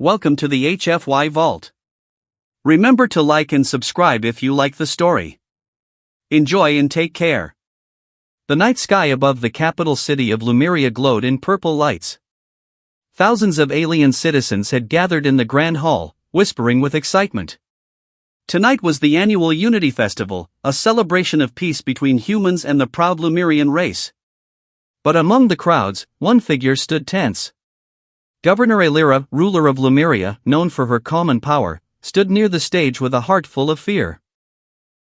Welcome to the HFY Vault. Remember to like and subscribe if you like the story. Enjoy and take care. The night sky above the capital city of Lemuria glowed in purple lights. Thousands of alien citizens had gathered in the Grand Hall, whispering with excitement. Tonight was the annual Unity Festival, a celebration of peace between humans and the proud Lemurian race. But among the crowds, one figure stood tense. Governor Elira, ruler of Lemuria, known for her calm and power, stood near the stage with a heart full of fear.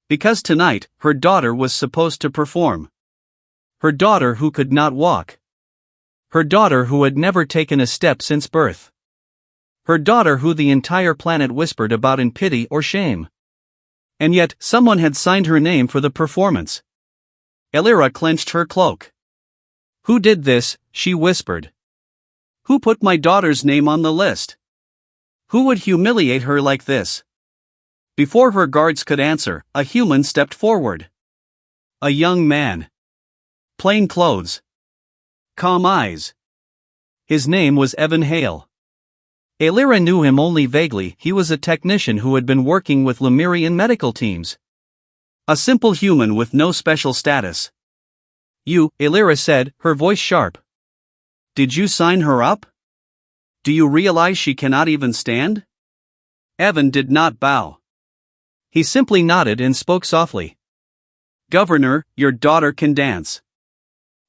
Because tonight, her daughter was supposed to perform. Her daughter who could not walk. Her daughter who had never taken a step since birth. Her daughter who the entire planet whispered about in pity or shame. And yet, someone had signed her name for the performance. Elira clenched her cloak. "Who did this?" she whispered. "Who put my daughter's name on the list? Who would humiliate her like this?" Before her guards could answer, a human stepped forward. A young man. Plain clothes. Calm eyes. His name was Evan Hale. Elira knew him only vaguely. He was a technician who had been working with Lemurian medical teams. A simple human with no special status. "You," Elira said, her voice sharp. "Did you sign her up? Do you realize she cannot even stand?" Evan did not bow. He simply nodded and spoke softly. "Governor, your daughter can dance.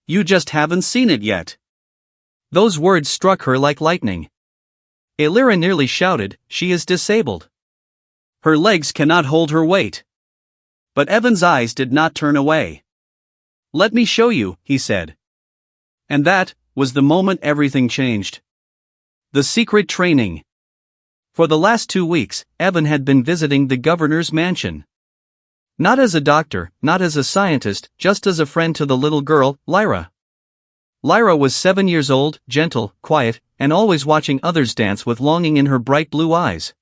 You just haven't seen it yet." Those words struck her like lightning. Elira nearly shouted, "She is disabled. Her legs cannot hold her weight." But Evan's eyes did not turn away. "Let me show you," he said. And that was the moment everything changed. The secret training. For the last 2 weeks, Evan had been visiting the governor's mansion. Not as a doctor, not as a scientist, just as a friend to the little girl, Lyra. Lyra was 7 years old, gentle, quiet, and always watching others dance with longing in her bright blue eyes.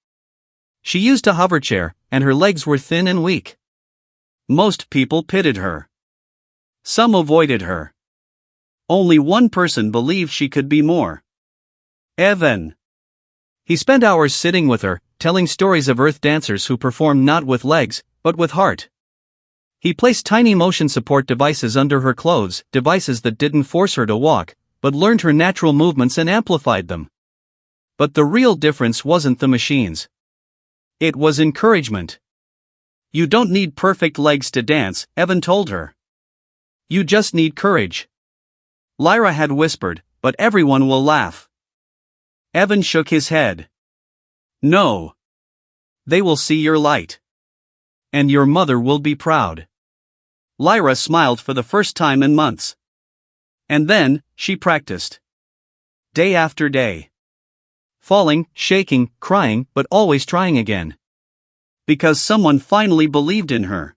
She used a hoverchair, and her legs were thin and weak. Most people pitied her. Some avoided her. Only one person believed she could be more. Evan. He spent hours sitting with her, telling stories of Earth dancers who performed not with legs, but with heart. He placed tiny motion support devices under her clothes, devices that didn't force her to walk, but learned her natural movements and amplified them. But the real difference wasn't the machines. It was encouragement. "You don't need perfect legs to dance," Evan told her. "You just need courage." Lyra had whispered, "But everyone will laugh." Evan shook his head. "No. They will see your light. And your mother will be proud." Lyra smiled for the first time in months. And then, she practiced. Day after day. Falling, shaking, crying, but always trying again. Because someone finally believed in her.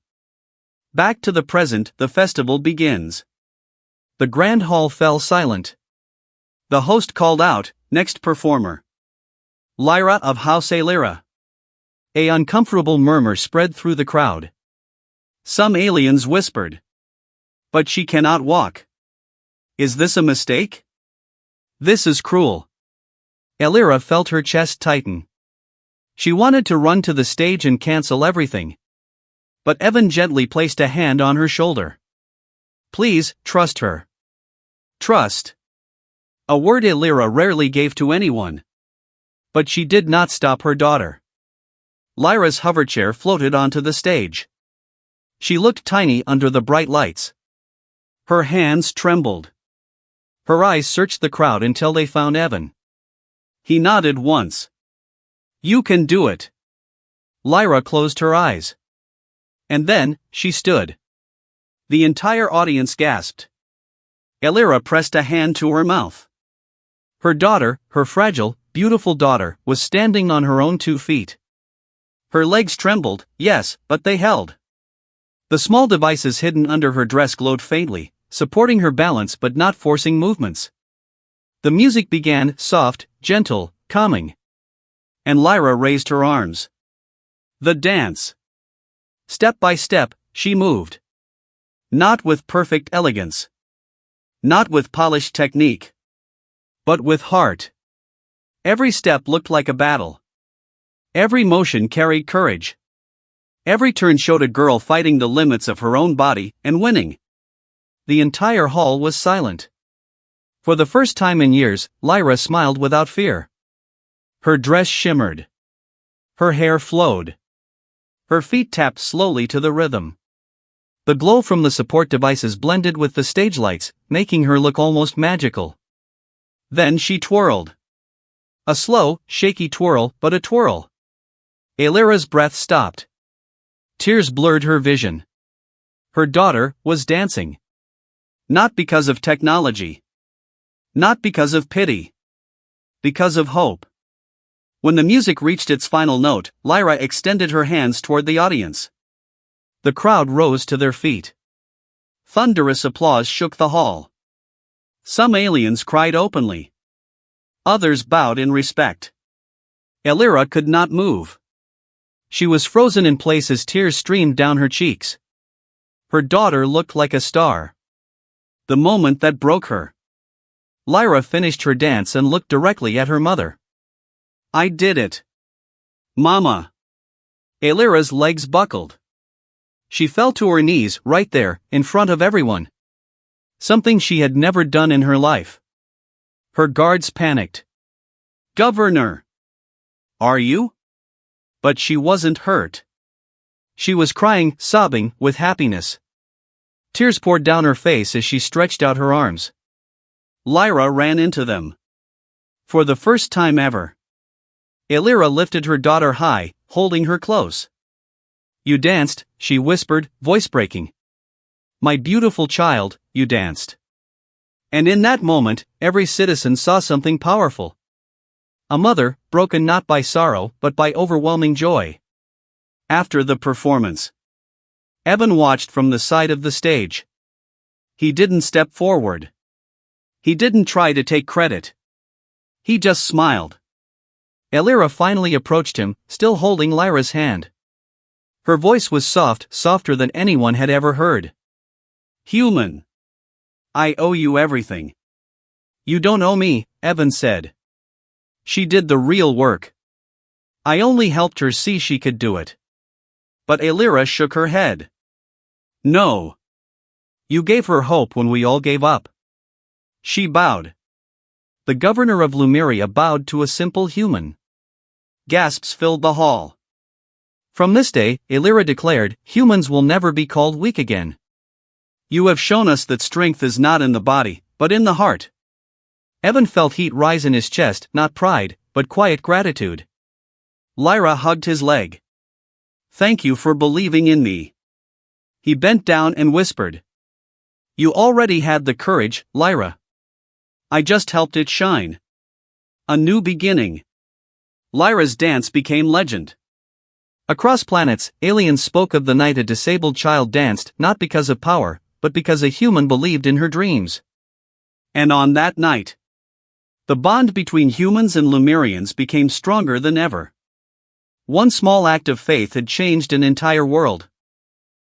Back to the present, the festival begins. The Grand Hall fell silent. The host called out, "Next performer. Lyra of House Elira." A uncomfortable murmur spread through the crowd. Some aliens whispered. "But she cannot walk. Is this a mistake? This is cruel." Elira felt her chest tighten. She wanted to run to the stage and cancel everything. But Evan gently placed a hand on her shoulder. "Please, trust her." Trust. A word Elira rarely gave to anyone. But she did not stop her daughter. Lyra's hoverchair floated onto the stage. She looked tiny under the bright lights. Her hands trembled. Her eyes searched the crowd until they found Evan. He nodded once. "You can do it." Lyra closed her eyes. And then, she stood. The entire audience gasped. Elira pressed a hand to her mouth. Her daughter, her fragile, beautiful daughter, was standing on her own 2 feet. Her legs trembled, yes, but they held. The small devices hidden under her dress glowed faintly, supporting her balance but not forcing movements. The music began, soft, gentle, calming. And Lyra raised her arms. The dance. Step by step, she moved. Not with perfect elegance. Not with polished technique. But with heart. Every step looked like a battle. Every motion carried courage. Every turn showed a girl fighting the limits of her own body and winning. The entire hall was silent. For the first time in years, Lyra smiled without fear. Her dress shimmered. Her hair flowed. Her feet tapped slowly to the rhythm. The glow from the support devices blended with the stage lights, making her look almost magical. Then she twirled. A slow, shaky twirl, but a twirl. Lyra's breath stopped. Tears blurred her vision. Her daughter was dancing. Not because of technology. Not because of pity. Because of hope. When the music reached its final note, Lyra extended her hands toward the audience. The crowd rose to their feet. Thunderous applause shook the hall. Some aliens cried openly. Others bowed in respect. Lyra could not move. She was frozen in place as tears streamed down her cheeks. Her daughter looked like a star. The moment that broke her. Lyra finished her dance and looked directly at her mother. "I did it. Mama." Lyra's legs buckled. She fell to her knees right there, in front of everyone. Something she had never done in her life. Her guards panicked. "Governor! Are you?" But she wasn't hurt. She was crying, sobbing, with happiness. Tears poured down her face as she stretched out her arms. Lyra ran into them. For the first time ever. Lyra lifted her daughter high, holding her close. "You danced," she whispered, voice breaking. "My beautiful child, you danced." And in that moment, every citizen saw something powerful. A mother, broken not by sorrow but by overwhelming joy. After the performance, Evan watched from the side of the stage. He didn't step forward. He didn't try to take credit. He just smiled. Lyra finally approached him, still holding Lyra's hand. Her voice was soft, softer than anyone had ever heard. "Human. I owe you everything." "You don't owe me," Evan said. "She did the real work. I only helped her see she could do it." But Lyra shook her head. "No. You gave her hope when we all gave up." She bowed. The governor of Lumeria bowed to a simple human. Gasps filled the hall. From this day, Lyra declared, humans will never be called weak again. "You have shown us that strength is not in the body, but in the heart." Evan felt heat rise in his chest, not pride, but quiet gratitude. Lyra hugged his leg. "Thank you for believing in me." He bent down and whispered. "You already had the courage, Lyra. I just helped it shine. A new beginning." Lyra's dance became legend. Across planets, aliens spoke of the night a disabled child danced, not because of power, but because a human believed in her dreams. And on that night, the bond between humans and Lumerians became stronger than ever. One small act of faith had changed an entire world.